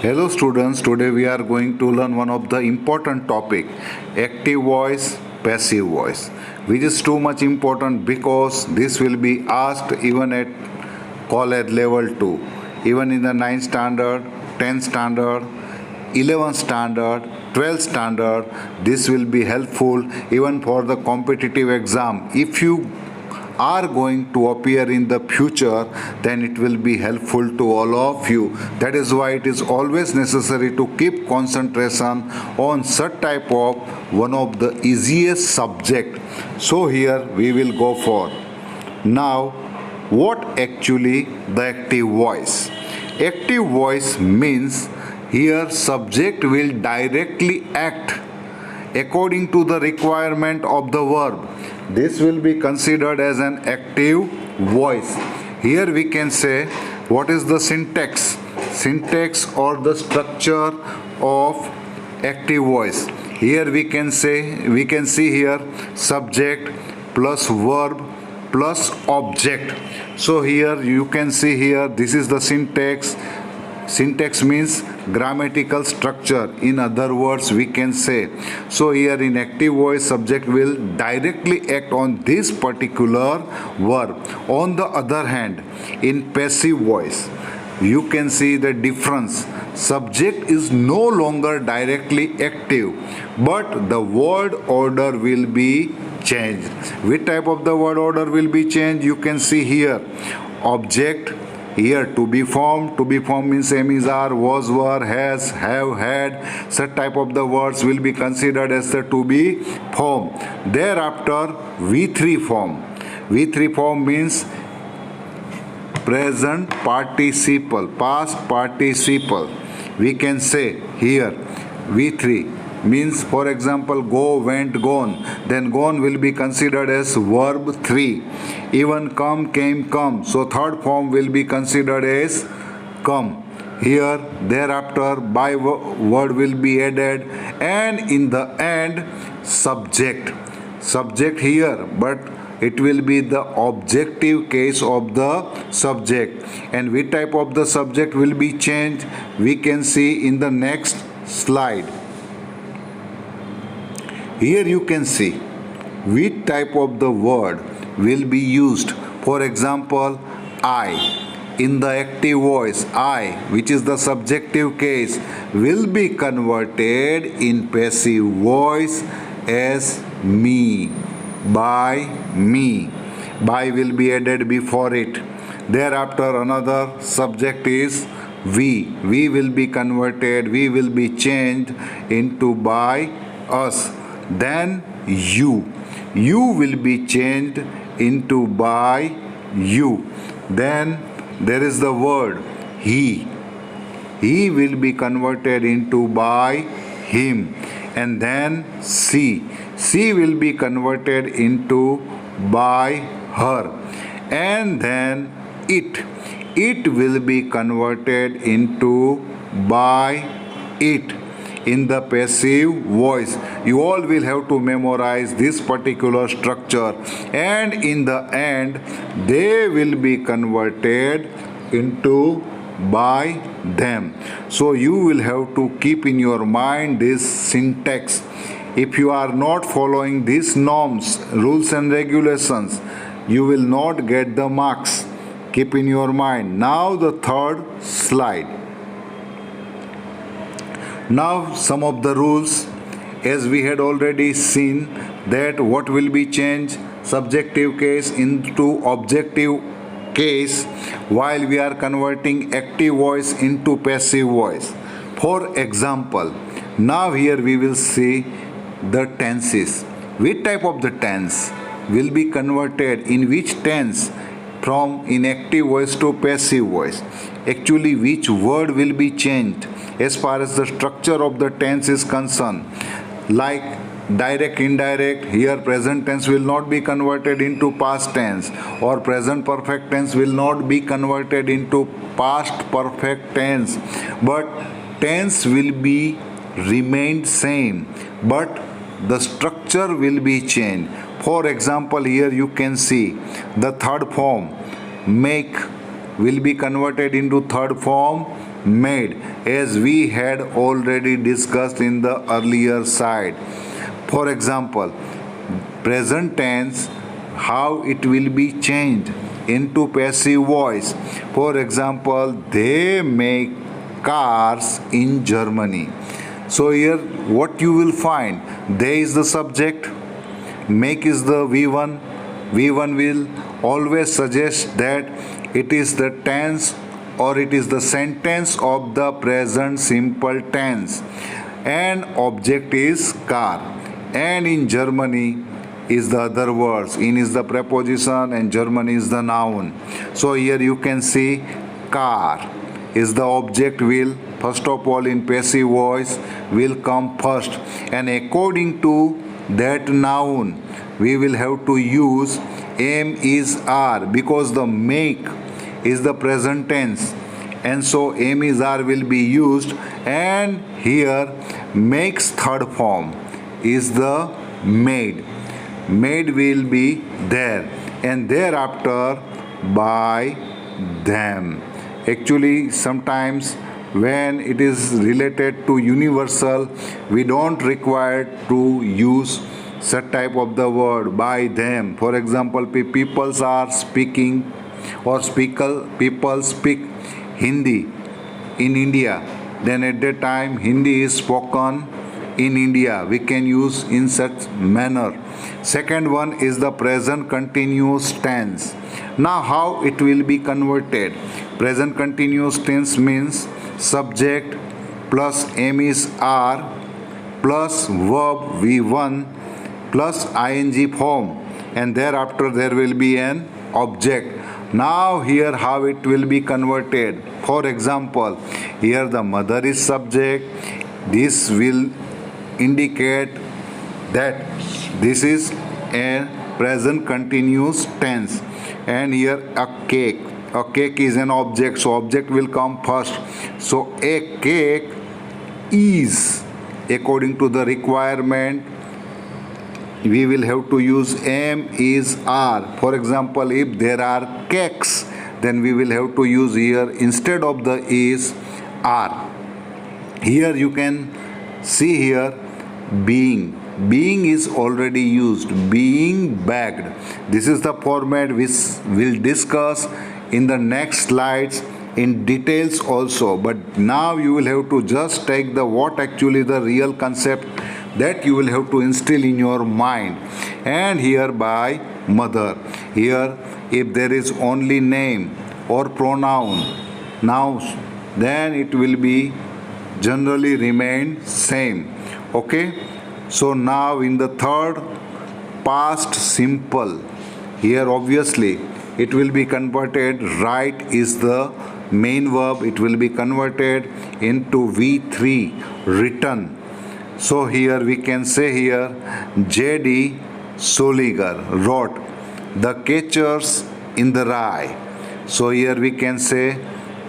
Hello students, today we are going to learn one of the important topic, active voice, passive voice, which is too much important because this will be asked even at college level too, even in the 9th standard, 10th standard, 11th standard, 12th standard. This will be helpful even for the competitive exam. If you are going to appear in the future, then it will be helpful to all of you. That is why it is always necessary to keep concentration on such type of one of the easiest subject. So here we will go for. Now, what actually the active voice? Active voice means here subject will directly act according to the requirement of the verb. This will be considered as an active voice. Here we can say what is the syntax. Syntax or the structure of active voice. Here we can see here subject plus verb plus object. So here you can see here this is the syntax. Syntax means grammatical structure. In other words, we can say. So here in active voice, subject will directly act on this particular verb. On the other hand, in passive voice, you can see the difference. Subject is no longer directly active, but the word order will be changed. Which type of the word order will be changed? You can see here. Object. Here to be formed means am is are, was, were, has, have, had. Such type of the words will be considered as the to be form. Thereafter V3 form. V3 form means present participle, past participle. We can say here V3 means, for example, go, went, gone. Then gone will be considered as verb 3. Even come, came, come. So third form will be considered as come. Here thereafter by word will be added, and in the end subject. Subject here, but it will be the objective case of the subject. And which type of the subject will be changed? We can see in the next slide. Here you can see which type of the word will be used. For example, I. In the active voice, I, which is the subjective case, will be converted in passive voice as me, by me. By will be added before it. Thereafter another subject is we. We will be converted, we will be changed into by us. Then you will be changed into by you. Then there is the word he will be converted into by him. And then she will be converted into by her. And then it will be converted into by it. In the passive voice, you all will have to memorize this particular structure, and in the end they will be converted into by them. So you will have to keep in your mind this syntax. If you are not following these norms, rules and regulations, you will not get the marks. Keep in your mind. Now the third slide. Now some of the rules, as we had already seen, that what will be changed subjective case into objective case while we are converting active voice into passive voice. For example, now here we will see the tenses. Which type of the tense will be converted in which tense from inactive voice to passive voice? Actually, which word will be changed as far as the structure of the tense is concerned? Like direct, indirect, here present tense will not be converted into past tense, or present perfect tense will not be converted into past perfect tense, but tense will be remained same, but the structure will be changed. For example, here you can see the third form, make, will be converted into third form made, as we had already discussed in the earlier side. For example, present tense, how it will be changed into passive voice. For example, they make cars in Germany. So here what you will find, they is the subject, make is the V1. V1 will always suggest that it is the tense or it is the sentence of the present simple tense, and object is car. And in Germany is the other words. In is the preposition and Germany is the noun. So here you can see car is the object will first of all in passive voice will come first, and according to that noun we will have to use am is are, because the make is the present tense, and so am is are will be used, and here makes third form is the made. Made will be there, and thereafter by them. Actually, sometimes when it is related to universal, we don't require to use such type of the word by them. For example, peoples are speaking or people speak Hindi in India. Then at that time Hindi is spoken in India. We can use in such manner. Second one is the present continuous tense. Now how it will be converted? Present continuous tense means subject plus am is are plus verb V1 plus ing form, and thereafter there will be an object. Now here how it will be converted. For example, here the mother is subject. This will indicate that this is a present continuous tense, and here a cake. A cake is an object, so object will come first. So a cake is, according to the requirement, we will have to use am is are. For example, if there are cakes, then we will have to use here instead of the is are. Here you can see here being. Being is already used. Being bagged. This is the format which we'll discuss in the next slides in details also. But now you will have to just take the what actually the real concept that you will have to instill in your mind. And here by mother. Here if there is only name or pronoun, now then it will be generally remain same. Okay. So now in the third past simple, here obviously it will be converted. Write is the main verb. It will be converted into V3 written. So here we can say here J.D. Soliger wrote the catchers in the rye. So here we can say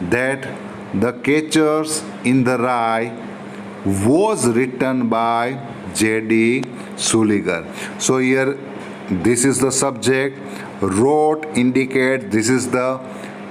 that the catchers in the rye was written by J.D. Soliger. So here this is the subject. Wrote indicate this is the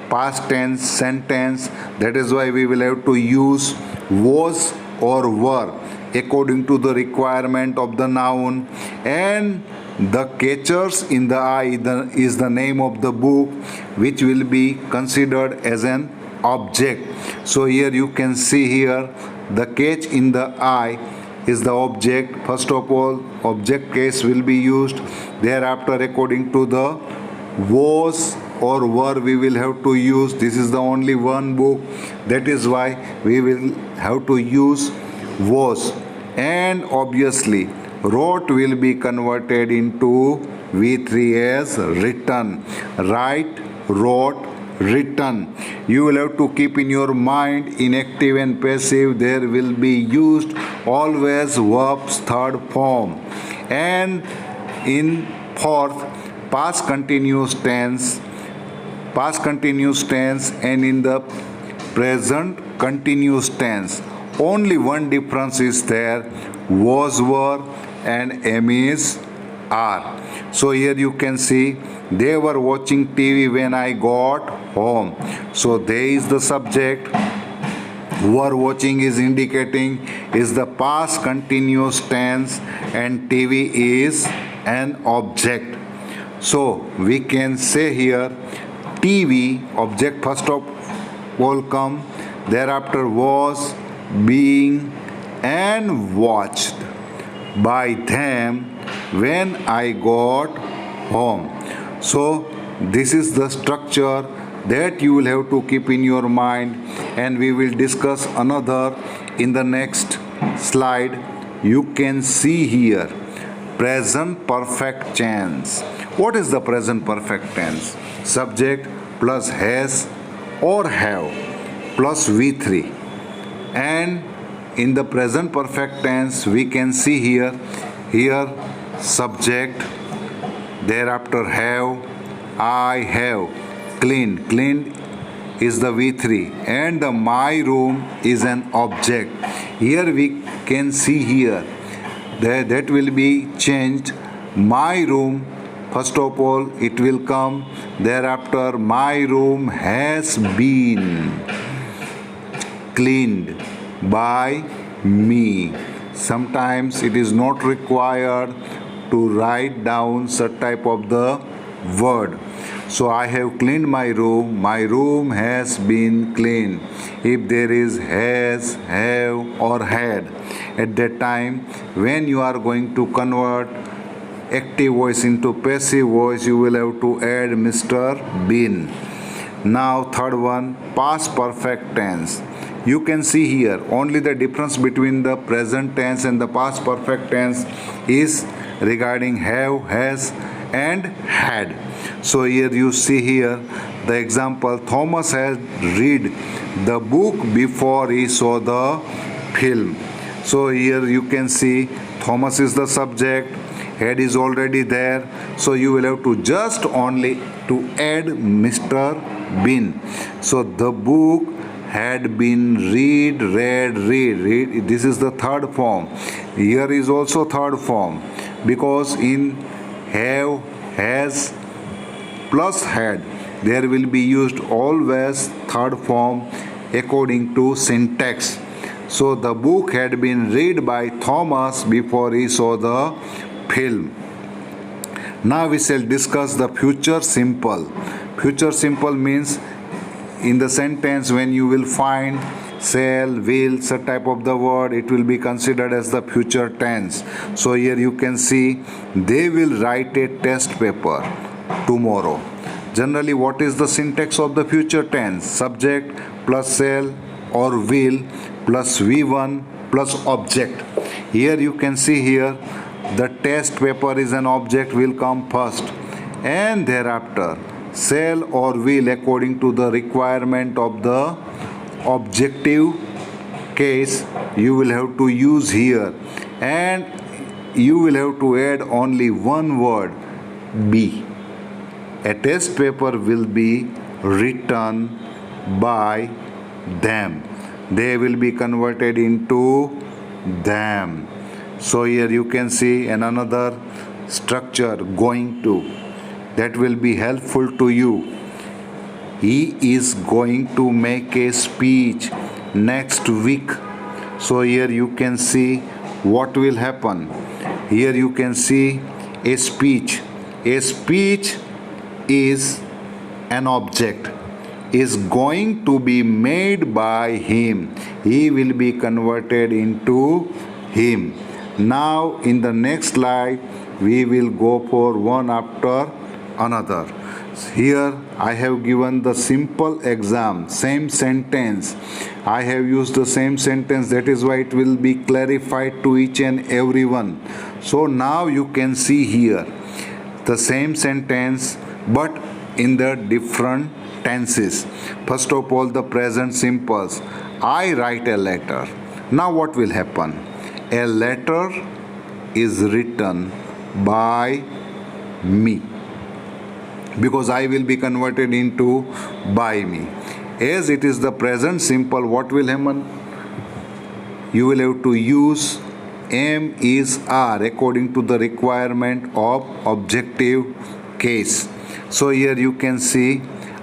past tense sentence. That is why we will have to use was or were according to the requirement of the noun. And the catchers in the eye is the name of the book, which will be considered as an object. So here you can see here the catch in the eye is the object. First of all, object case will be used. Thereafter, according to the was or were, we will have to use. This is the only one book. That is why we will have to use was. And obviously, wrote will be converted into V3 as written. Write, wrote, written. You will have to keep in your mind in active and passive there will be used always verbs third form, and in fourth past continuous tense, and in the present continuous tense. Only one difference is there, was were and am is are. So here you can see They were watching TV when I got home. So there is the subject. Were watching is indicating is the past continuous tense and TV is an object. So we can say here TV object first of all come, thereafter was, being and watched by them when I got home. So this is the structure that you will have to keep in your mind, and we will discuss another in the next slide. You can see here present perfect tense. What is the present perfect tense? Subject plus has or have plus V3. And in the present perfect tense we can see here subject, thereafter have, I have, cleaned is the V3, and the my room is an object. Here we can see here that will be changed. My room, first of all it will come, thereafter my room has been cleaned by me. Sometimes it is not required to write down such type of the word. So I have cleaned my room has been cleaned. If there is has, have or had, at that time when you are going to convert active voice into passive voice, you will have to add Mr. Been. Now third one, past perfect tense. You can see here only the difference between the present tense and the past perfect tense is regarding have, has and had. So here you see here the example, Thomas had read the book before he saw the film. So here you can see Thomas is the subject, had is already there, so you will have to just only to add Mr. Been. So the book had been read. This is the third form. Here is also third form, because in have, has plus had there will be used always third form according to syntax. So the book had been read by Thomas before he saw the film. Now we shall discuss the future simple. Future simple means in the sentence when you will find shall, will, such type of the word, it will be considered as the future tense. So here you can see they will write a test paper tomorrow. Generally, what is the syntax of the future tense? Subject plus shall or will plus V1 plus object. Here you can see here the test paper is an object, will come first, and thereafter shall or will according to the requirement of the objective case you will have to use here, and you will have to add only one word, be. A test paper will be written by them. They will be converted into them. So here you can see another structure going to, that will be helpful to you. He is going to make a speech next week. So here you can see what will happen. Here you can see a speech. A speech is an object, is going to be made by him. He will be converted into him. Now in the next slide we will go for one after another. Here I have given the simple exam, same sentence. I have used the same sentence, that is why it will be clarified to each and everyone. So now you can see here the same sentence but in the different tenses. First of all, the present simples. I write a letter. Now what will happen? A letter is written by me, because I will be converted into by me. As it is the present simple, what will happen? You will have to use am, is, are according to the requirement of objective case. So here you can see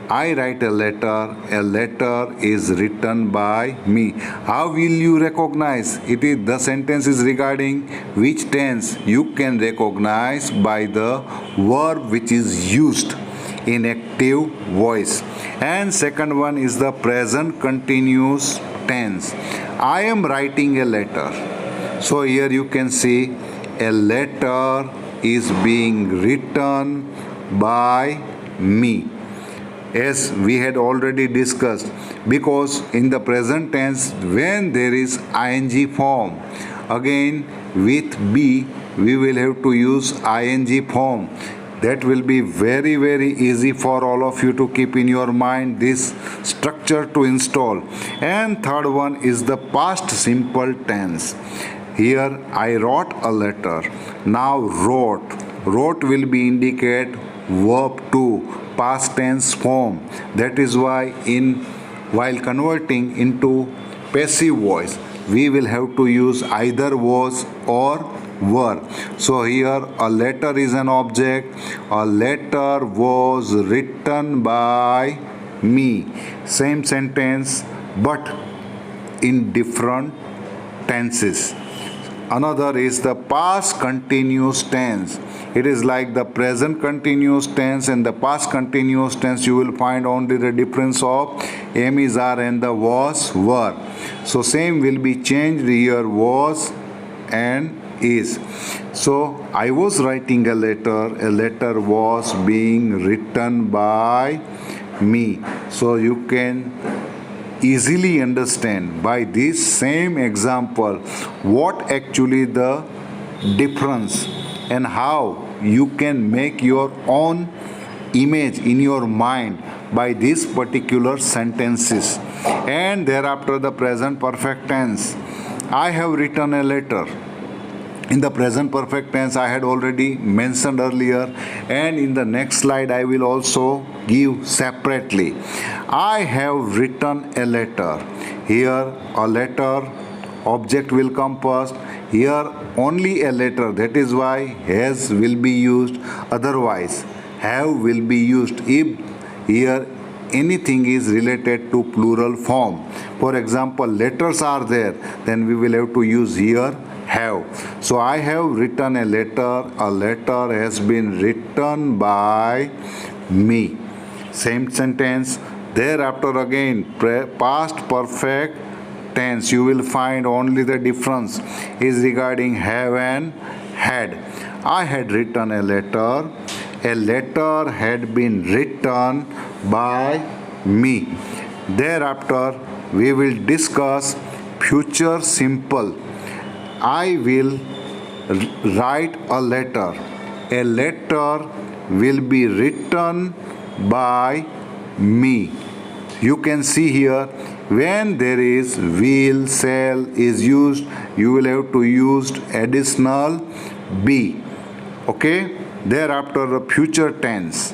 I write a letter is written by me. How will you recognize? It is the sentence is regarding which tense? You can recognize by the verb which is used in active voice. And second one is the present continuous tense. I am writing a letter. So here you can see a letter is being written by me, as we had already discussed, because in the present tense when there is ing form, again with be we will have to use ing form. That will be very easy for all of you to keep in your mind, this structure to install. And third one is the past simple tense. Here I wrote a letter. Now wrote will be indicate verb to past tense form. That is why while converting into passive voice we will have to use either was or were. So here a letter is an object. A letter was written by me. Same sentence but in different tenses. Another is the past continuous tense. It is like the present continuous tense and the past continuous tense. You will find only the difference of am, is, are and the was, were. So same will be changed here, was and is. So I was writing a letter was being written by me. So you can easily understand by this same example what actually the difference and how you can make your own image in your mind by these particular sentences. And thereafter the present perfect tense. I have written a letter. In the present perfect tense I had already mentioned earlier, and in the next slide I will also give separately. I have written a letter. Here a letter object will come first. Here only a letter, that is why has will be used, otherwise have will be used if here anything is related to plural form. For example, letters are there, then we will have to use here have. So I have written a letter has been written by me. Same sentence. Thereafter again past perfect tense, you will find only the difference is regarding have and had. I had written a letter had been written by me. Thereafter we will discuss future simple. I will write a letter will be written by me. You can see here when there is will, shall is used, you will have to use additional be. Okay? Thereafter the future tense,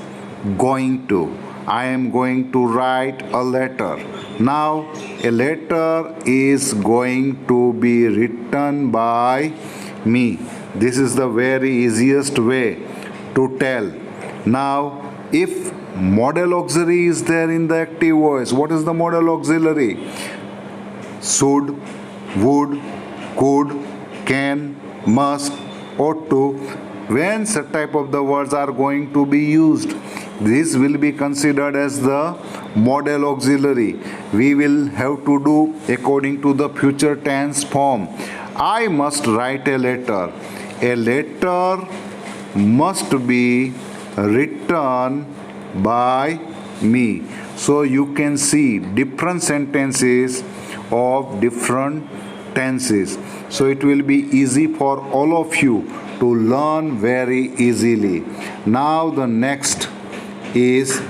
going to. I am going to write a letter. Now a letter is going to be written by me. This is the very easiest way to tell. Now if modal auxiliary is there in the active voice, what is the modal auxiliary? Should, would, could, can, must, ought to. When such type of the words are going to be used, this will be considered as the modal auxiliary. We will have to do according to the future tense form. I must write a letter. A letter must be written by me. So you can see different sentences of different tenses. So it will be easy for all of you to learn very easily. Now the next is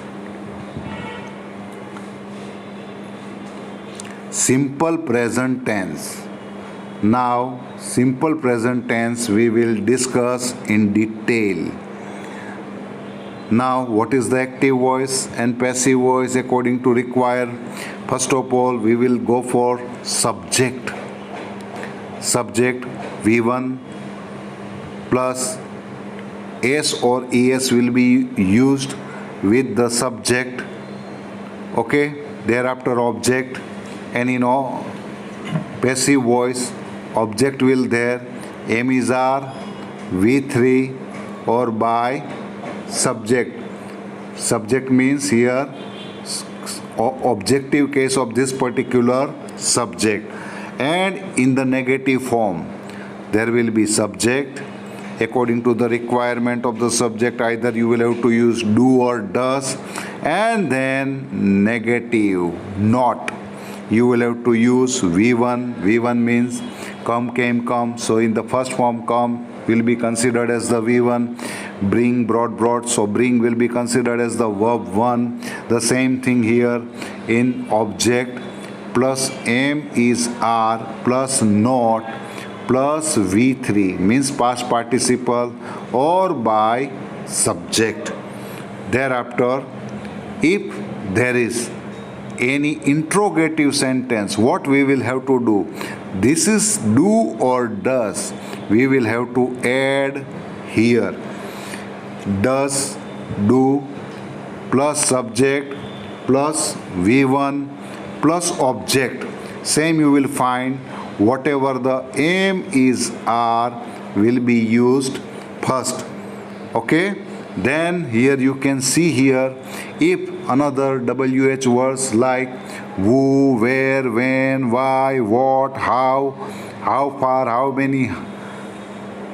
simple present tense. Now simple present tense we will discuss in detail. Now what is the active voice and passive voice according to require? First of all we will go for subject. Subject V1 plus S or ES will be used. with the subject, okay, thereafter object, and passive voice, object will there, am is are, V3 or by subject. Subject means here objective case of this particular subject. And in the negative form, there will be subject. According to the requirement of the subject, either you will have to use do or does, and then negative, not. You will have to use V1. V1 means come, came, come. So in the first form, come will be considered as the V1. Bring, brought, brought. So bring will be considered as the verb 1. The same thing here in object plus am is are plus not plus V3 means past participle or by subject. Thereafter, if there is any interrogative sentence, what we will have to do? This is do or does. We will have to add here. Does, do, plus subject, plus V1, plus object. Same you will find whatever the am is are will be used first. Okay? Then here you can see here if another WH words like who, where, when, why, what, how far, how many,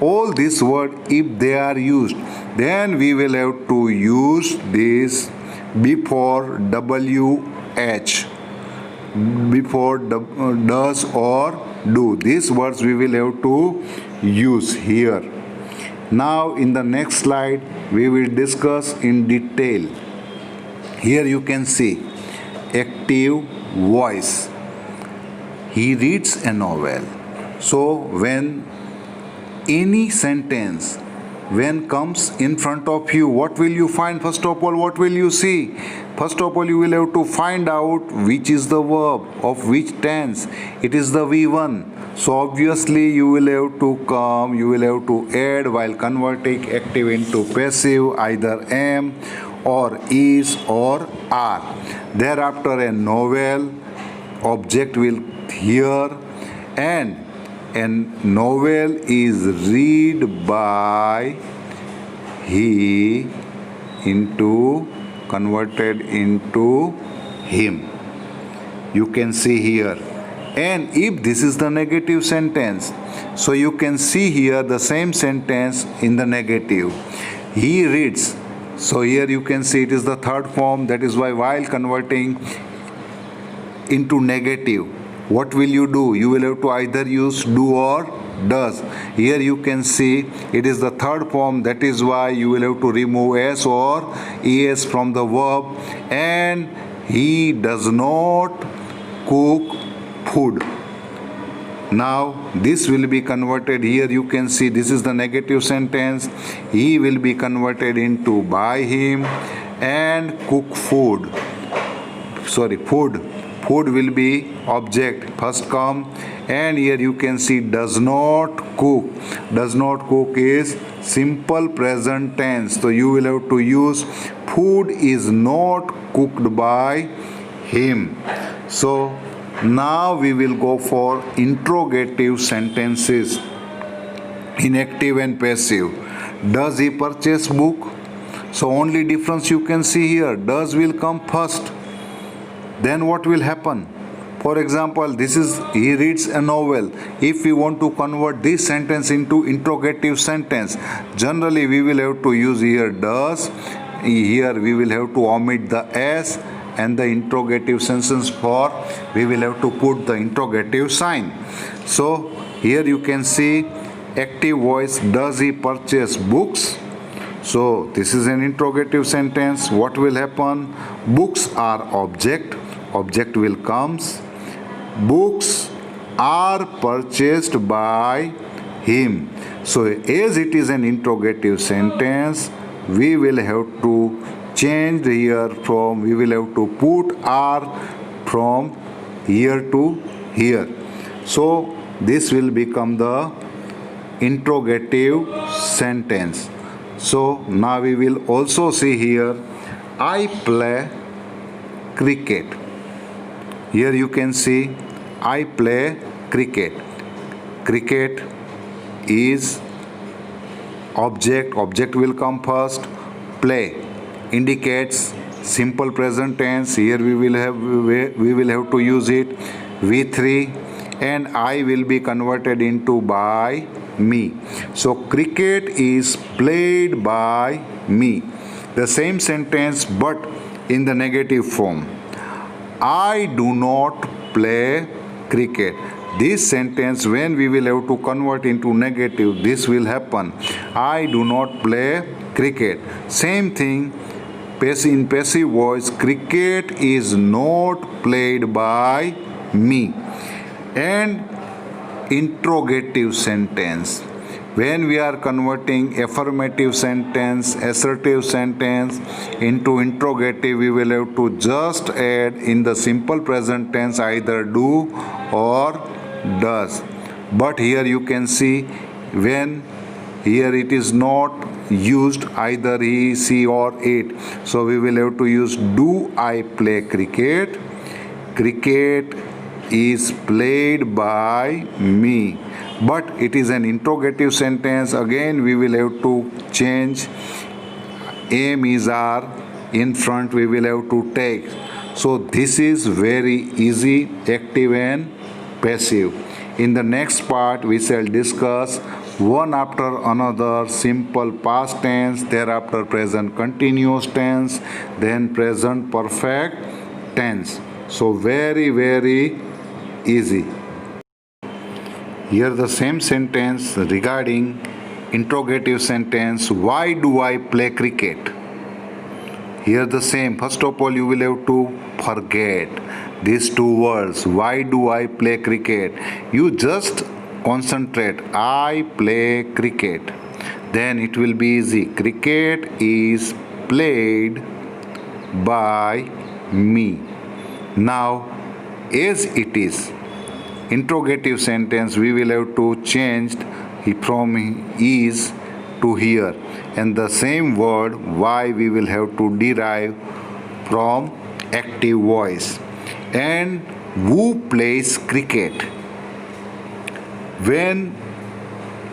all these words if they are used, then we will have to use this before WH, before does or do. These words we will have to use here. Now in the next slide we will discuss in detail. Here you can see active voice. He reads a novel. So when any sentence when comes in front of you, what will you find? First of all, what will you see? First of all, you will have to find out which is the verb of which tense. It is the V1. So obviously you will have to add while converting active into passive either am or is or are. Thereafter a novel, object will here, and novel is read by he converted into him. You can see here. And if this is the negative sentence, so you can see here the same sentence in the negative. He reads. So here you can see it is the third form. That is why while converting into negative, what will you do? You will have to either use do or does. Here you can see it is the third form. That is why you will have to remove s or es from the verb. And he does not cook food. Now this will be converted. Here you can see this is the negative sentence. He will be converted into by him, and cook food. Food. Food will be object first come, and here you can see does not cook. Does not cook is simple present tense. So you will have to use food is not cooked by him. So now we will go for interrogative sentences in active and passive. Does he purchase book? So only difference you can see here. Does will come first. Then what will happen? For example, this is he reads a novel. If we want to convert this sentence into interrogative sentence, generally we will have to use here does. Here we will have to omit the s, and the interrogative sentence for we will have to put the interrogative sign. So here you can see active voice, does he purchase books? So this is an interrogative sentence. What will happen? Books are object. Object will comes. Books are purchased by him. So as it is an interrogative sentence, we will have to change here from, we will have to put are from here to here. So this will become the interrogative sentence. So now we will also see here I play cricket. Here you can see I play cricket. Cricket is object will come first. Play indicates simple present tense. Here we will have to use it V3, and I will be converted into by me. So cricket is played by me. The same sentence but in the negative form. I do not play cricket. This sentence, when we will have to convert into negative, this will happen. I do not play cricket. Same thing in passive voice, cricket is not played by me. And interrogative sentence, when we are converting affirmative sentence, assertive sentence into interrogative, we will have to just add in the simple present tense either do or does. But here you can see when here it is not used either he, she or it. So we will have to use do I play cricket? Cricket is played by me. But it is an interrogative sentence. Again we will have to change am is are in front, we will have to take. So this is very easy, active and passive. In the next part we shall discuss one after another simple past tense, thereafter present continuous tense, then present perfect tense. So very easy. Here the same sentence regarding interrogative sentence, why do I play cricket? Here the same. First of all you will have to forget these two words, why do I play cricket? You just concentrate, I play cricket. Then it will be easy. Cricket is played by me. Now as it is interrogative sentence, we will have to change from is to here, and the same word why we will have to derive from active voice. And who plays cricket? When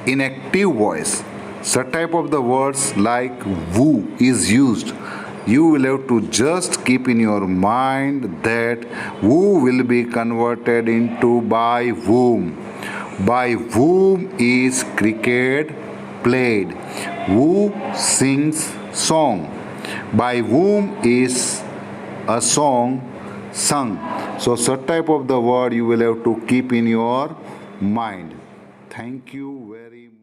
in active voice such type of the words like who is used, you will have to just keep in your mind that who will be converted into by whom. By whom is cricket played? Who sings song? By whom is a song sung? So such type of the word you will have to keep in your mind. Thank you very much.